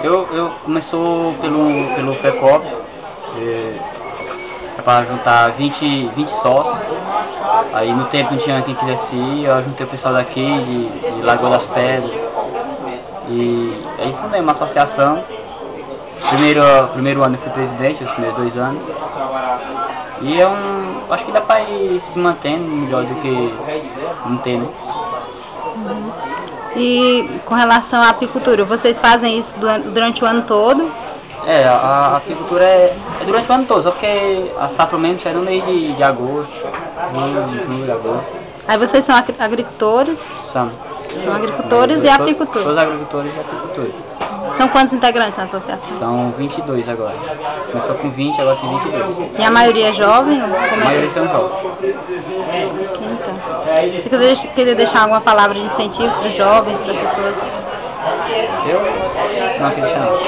Eu começou pelo FECOP, para juntar 20 sócios. Aí no tempo não tinha quem quisesse ir, eu juntei o pessoal daqui, de Lagoa das Pedras. E aí fundei uma associação. Primeiro ano eu fui presidente, os primeiros 2 anos. E acho que dá para ir se mantendo melhor do que não ter, né? E com relação à apicultura, vocês fazem isso durante o ano todo? A apicultura é durante o ano todo, só porque a safra mesmo sai no mês de agosto, julho, agosto. Aí vocês são agricultores? São Agricultores e apicultores? Todos agricultores e apicultores. São quantos integrantes na associação? São 22 agora. Começou com 20, agora tem 22. E a maioria é jovem? A maioria são jovens. Então, você queria deixar alguma palavra de incentivo para os jovens, para as pessoas? Eu não queria deixar não.